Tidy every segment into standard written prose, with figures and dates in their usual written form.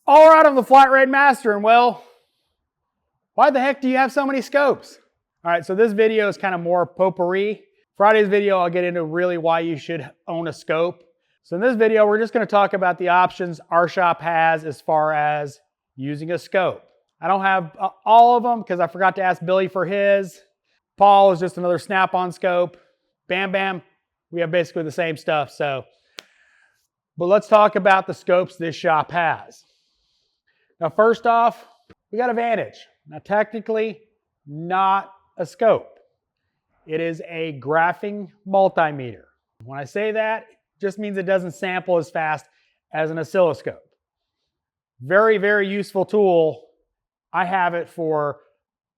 All right, I'm the flat rate master, and well, why the heck do you have so many scopes? All right, so this video is kind of more potpourri. Friday's video, I'll get into really why you should own a scope. So in this video, we're just going to talk about the options our shop has as far as using a scope. I don't have all of them because I forgot to ask Billy for his. Paul is just another snap-on scope. Bam Bam, we have basically the same stuff. But let's talk about the scopes this shop has. Now, first off, we got a Vantage. Now, technically, not a scope. It is a graphing multimeter. When I say that, it just means it doesn't sample as fast as an oscilloscope. Very, very useful tool. I have it for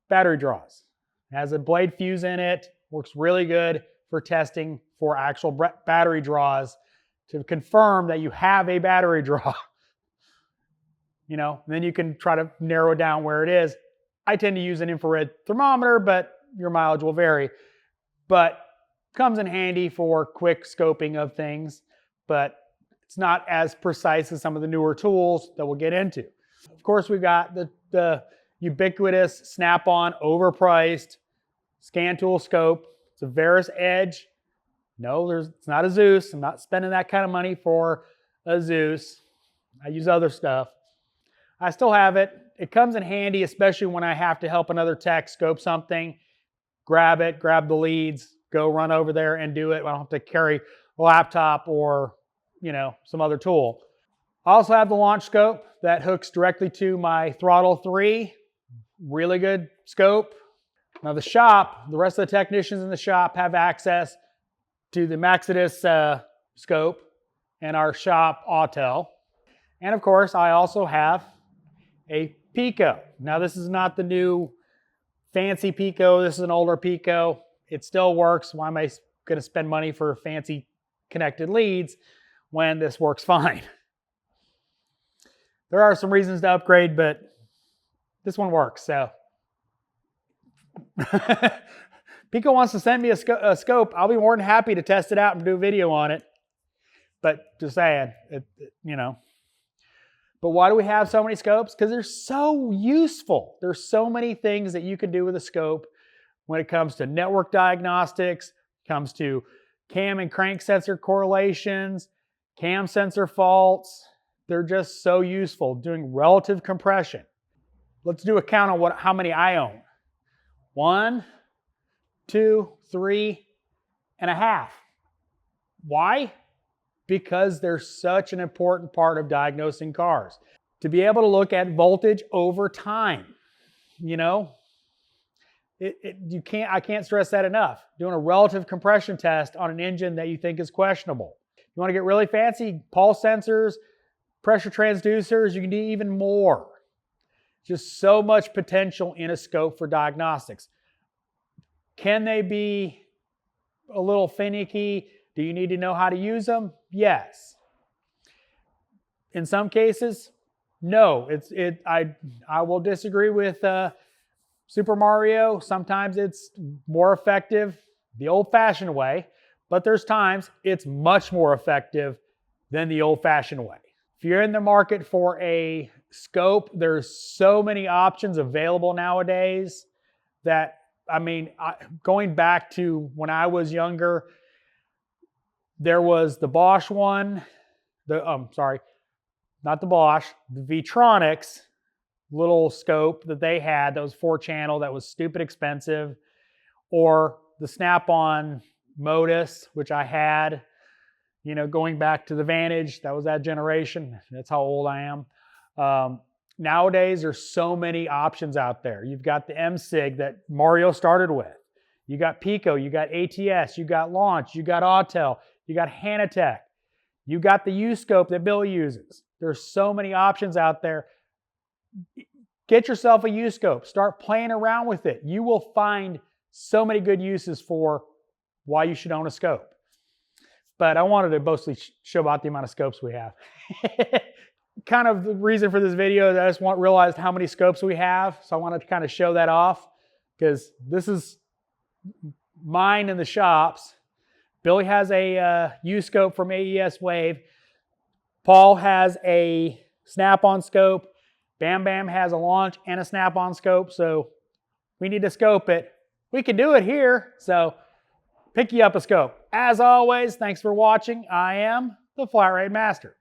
battery draws. It has a blade fuse in it. Works really good for testing for actual battery draws to confirm that you have a battery draw. You know, then you can try to narrow down where it is. I tend to use an infrared thermometer, but your mileage will vary. But comes in handy for quick scoping of things, but it's not as precise as some of the newer tools that we'll get into. Of course, we've got the ubiquitous snap-on, overpriced scan tool scope. It's a Veris Edge. No, it's not a Zeus. I'm not spending that kind of money for a Zeus. I use other stuff. I still have it. It comes in handy, especially when I have to help another tech scope something. Grab it, grab the leads, go run over there and do it. I don't have to carry a laptop or, you know, some other tool. I also have the launch scope that hooks directly to my Throttle 3. Really good scope. Now the shop, the rest of the technicians in the shop have access to the Maxidus scope and our shop Autel. And of course, I also have a Pico. Now this is not the new fancy Pico. This is an older Pico. It still works. Why am I going to spend money for fancy connected leads when this works fine? There are some reasons to upgrade, but this one works. So Pico wants to send me a scope. I'll be more than happy to test it out and do a video on it. But just saying, you know. But why do we have so many scopes? Because they're so useful. There's so many things that you can do with a scope when it comes to network diagnostics, comes to cam and crank sensor correlations, cam sensor faults. They're just so useful. Doing relative compression. Let's do a count on how many I own. 1, 2, 3.5. Why? Because they're such an important part of diagnosing cars. To be able to look at voltage over time, you know, I can't stress that enough. Doing a relative compression test on an engine that you think is questionable. You want to get really fancy, pulse sensors, pressure transducers, you can do even more. Just so much potential in a scope for diagnostics. Can they be a little finicky? Do you need to know how to use them? Yes. In some cases, no. I will disagree with Super Mario. Sometimes it's more effective the old-fashioned way, but there's times it's much more effective than the old-fashioned way. If you're in the market for a scope, there's so many options available nowadays that, I mean, going back to when I was younger, there was the Bosch one, not the Bosch, the Vitronics little scope that they had that was 4-channel, that was stupid expensive, or the Snap-on Modus, which I had, you know, going back to the Vantage, that was that generation. That's how old I am. Nowadays, there's so many options out there. You've got the M-Sig that Mario started with. You got Pico, you got ATS, you got Launch, you got Autel, you got Hanatech, you got the U-scope that Bill uses. There's so many options out there. Get yourself a U-scope. Start playing around with it. You will find so many good uses for why you should own a scope. But I wanted to mostly show about the amount of scopes we have. Kind of the reason for this video is I just realized how many scopes we have. So I wanted to kind of show that off because this is mine in the shops. Billy has a U-scope from AES Wave. Paul has a snap-on scope. Bam Bam has a launch and a snap-on scope, so we need to scope it. We can do it here, so pick you up a scope. As always, thanks for watching. I am the Flat Rate Master.